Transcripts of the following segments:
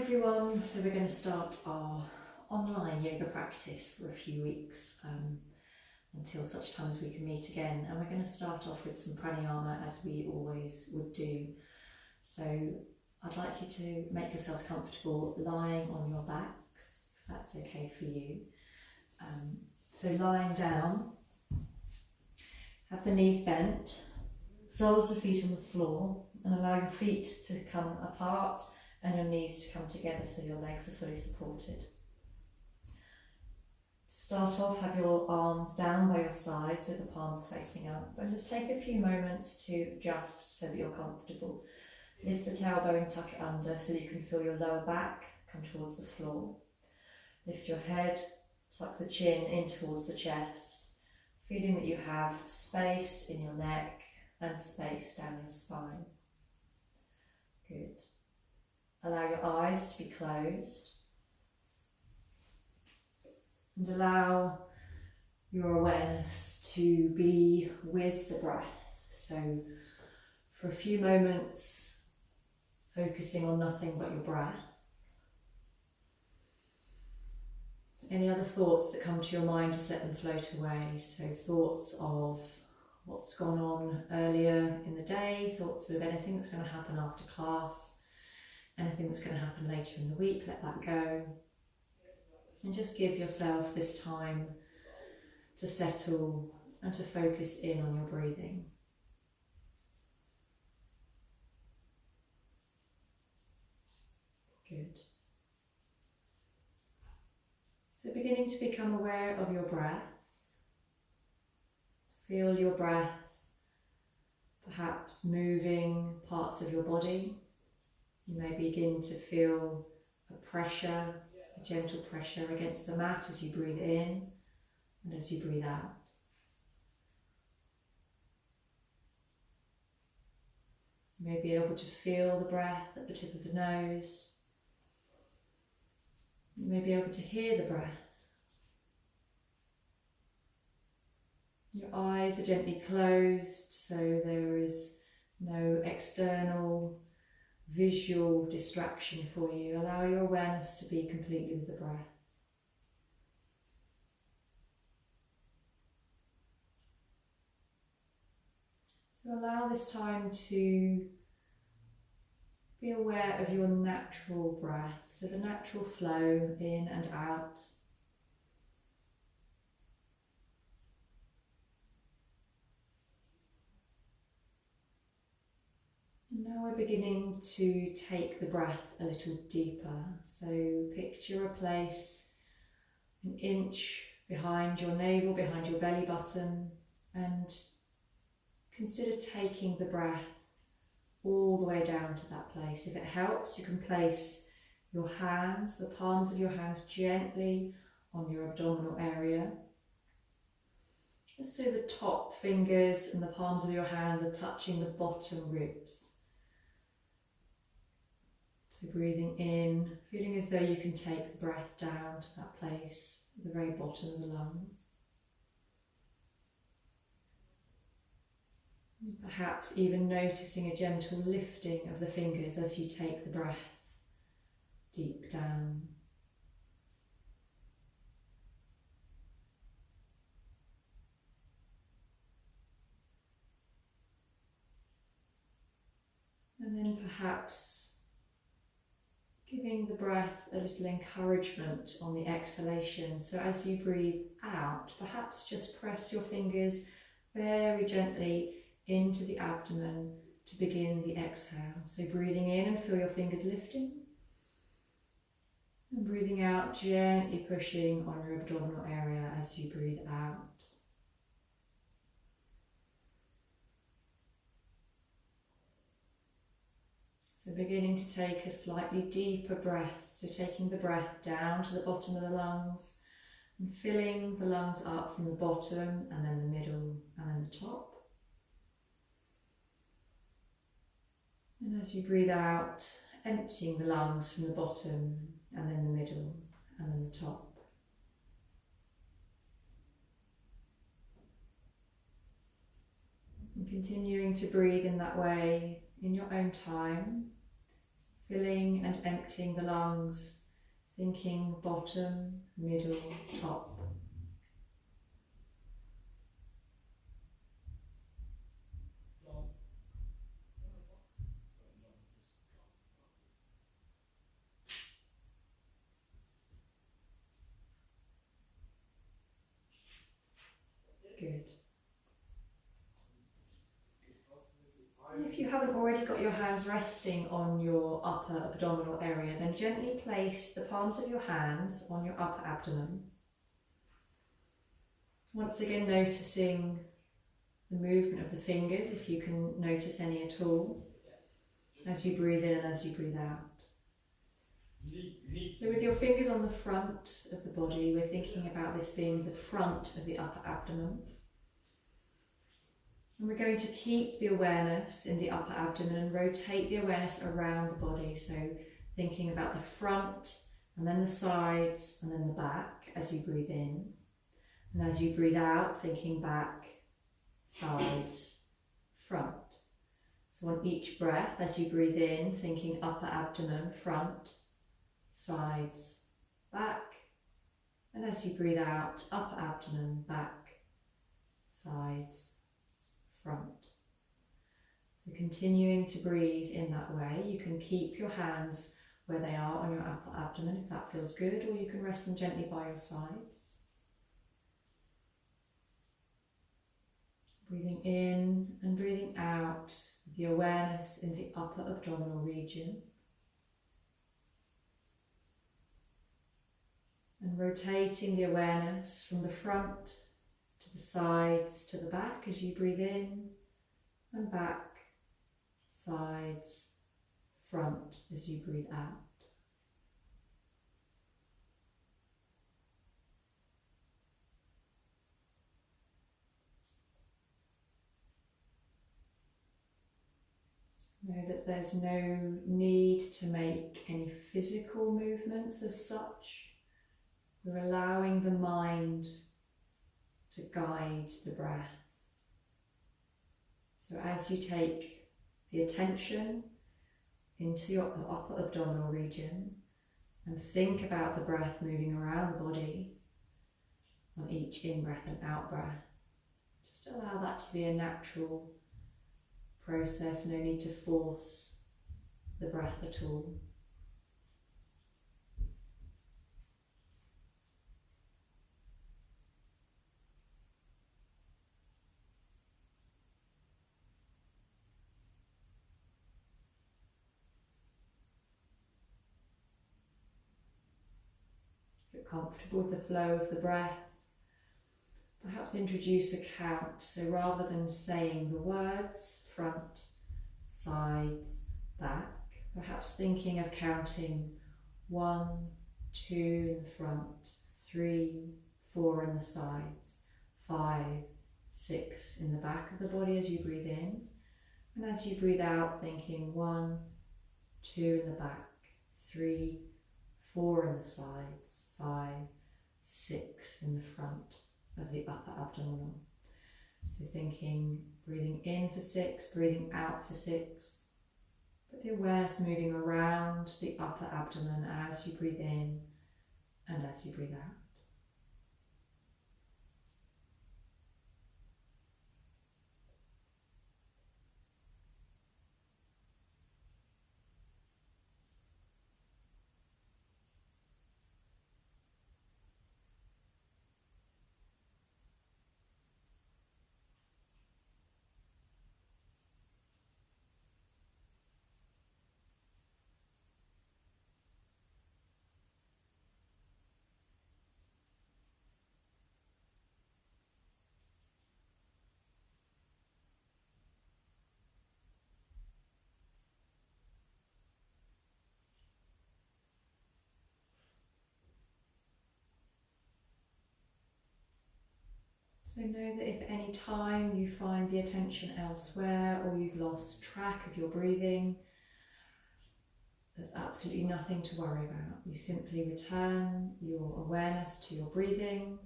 everyone, so we're going to start our online yoga practice for a few weeks until such time as we can meet again, and we're going to start off with some pranayama as we always would do. So I'd like you to make yourselves comfortable lying on your backs, if that's okay for you. So lying down, have the knees bent, soles of the feet on the floor, and allow your feet to come apart and your knees to come together so your legs are fully supported. To start off, have your arms down by your sides with the palms facing up, and just take a few moments to adjust so that you're comfortable. Lift the tailbone, tuck it under so that you can feel your lower back come towards the floor. Lift your head, tuck the chin in towards the chest, feeling that you have space in your neck and space down your spine. Good. Allow your eyes to be closed and allow your awareness to be with the breath. So for a few moments, focusing on nothing but your breath. Any other thoughts that come to your mind, just let them float away. So thoughts of what's gone on earlier in the day, thoughts of anything that's going to happen after class, anything that's going to happen later in the week, let that go. And just give yourself this time to settle and to focus in on your breathing. Good. So beginning to become aware of your breath. Feel your breath perhaps moving parts of your body. You may begin to feel a pressure, a gentle pressure against the mat as you breathe in and as you breathe out. You may be able to feel the breath at the tip of the nose. You may be able to hear the breath. Your eyes are gently closed, so there is no external visual distraction for you. Allow your awareness to be completely with the breath. So allow this time to be aware of your natural breath, so the natural flow in and out. Now we're beginning to take the breath a little deeper. So picture a place an inch behind your navel, behind your belly button, and consider taking the breath all the way down to that place. If it helps, you can place your hands, the palms of your hands, gently on your abdominal area. Just so the top fingers and the palms of your hands are touching the bottom ribs. So breathing in, feeling as though you can take the breath down to that place at the very bottom of the lungs. And perhaps even noticing a gentle lifting of the fingers as you take the breath deep down. And then perhaps giving the breath a little encouragement on the exhalation. So as you breathe out, perhaps just press your fingers very gently into the abdomen to begin the exhale. So breathing in and feel your fingers lifting. And breathing out, gently pushing on your abdominal area as you breathe out. So beginning to take a slightly deeper breath, so taking the breath down to the bottom of the lungs and filling the lungs up from the bottom and then the middle and then the top. And as you breathe out, emptying the lungs from the bottom and then the middle and then the top. And continuing to breathe in that way in your own time, filling and emptying the lungs, thinking bottom, middle, top. Good. And if you haven't already got your hands resting on your upper abdominal area, then gently place the palms of your hands on your upper abdomen. Once again, noticing the movement of the fingers, if you can notice any at all, as you breathe in and as you breathe out. So with your fingers on the front of the body, we're thinking about this being the front of the upper abdomen. And we're going to keep the awareness in the upper abdomen and rotate the awareness around the body. So thinking about the front and then the sides and then the back as you breathe in. And as you breathe out, thinking back, sides, front. So on each breath, as you breathe in, thinking upper abdomen, front, sides, back. And as you breathe out, upper abdomen, back, sides, front. So continuing to breathe in that way. You can keep your hands where they are on your upper abdomen if that feels good, or you can rest them gently by your sides. Breathing in and breathing out with the awareness in the upper abdominal region. And rotating the awareness from the front to the sides to the back as you breathe in, and back, sides, front as you breathe out. Know that there's no need to make any physical movements as such. We're allowing the mind to guide the breath. So as you take the attention into your upper abdominal region and think about the breath moving around the body on each in-breath and out-breath, just allow that to be a natural process, no need to force the breath at all. Get comfortable with the flow of the breath. Perhaps introduce a count, so rather than saying the words, front, sides, back, perhaps thinking of counting 1, 2 in the front, 3, 4 in the sides, 5, 6 in the back of the body as you breathe in, and as you breathe out, thinking 1, 2 in the back, 3, 4 in the sides, 5, 6 in the front of the upper abdominal. So thinking, breathing in for 6, breathing out for 6. But the awareness moving around the upper abdomen as you breathe in and as you breathe out. So know that if at any time you find the attention elsewhere or you've lost track of your breathing, there's absolutely nothing to worry about. You simply return your awareness to your breathing.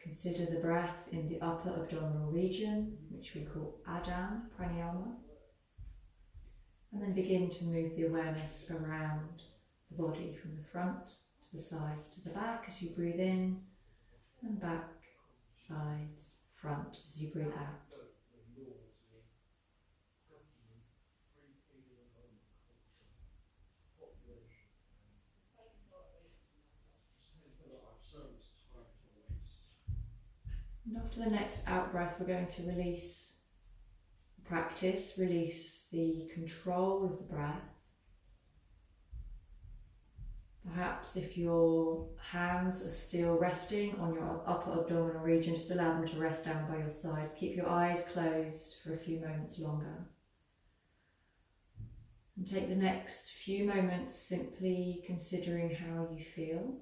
Consider the breath in the upper abdominal region, which we call Adham, Prananyama. And then begin to move the awareness around the body from the front to the sides to the back as you breathe in, and back, sides, front as you breathe out. And after the next out breath, we're going to release the practice, release the control of the breath. Perhaps if your hands are still resting on your upper abdominal region, just allow them to rest down by your sides. Keep your eyes closed for a few moments longer. And take the next few moments simply considering how you feel.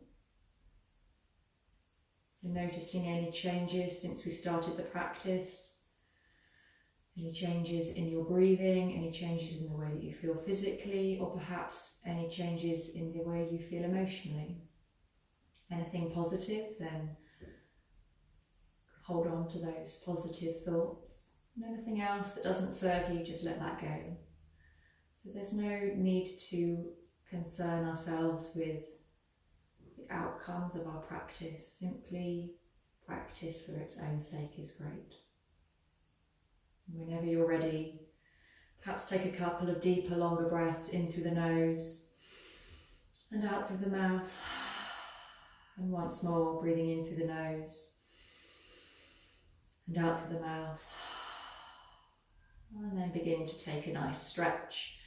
So noticing any changes since we started the practice, any changes in your breathing, any changes in the way that you feel physically, or perhaps any changes in the way you feel emotionally. Anything positive, then hold on to those positive thoughts. And anything else that doesn't serve you, just let that go. So there's no need to concern ourselves with the outcomes of our practice. Simply practice for its own sake is great. Whenever you're ready, perhaps take a couple of deeper, longer breaths in through the nose and out through the mouth. And once more, breathing in through the nose and out through the mouth. And then begin to take a nice stretch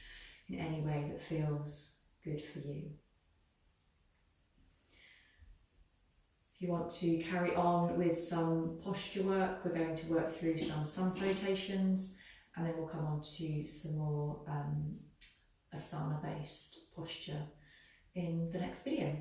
in any way that feels good for you. If you want to carry on with some posture work, we're going to work through some sun salutations, and then we'll come on to some more asana-based posture in the next video.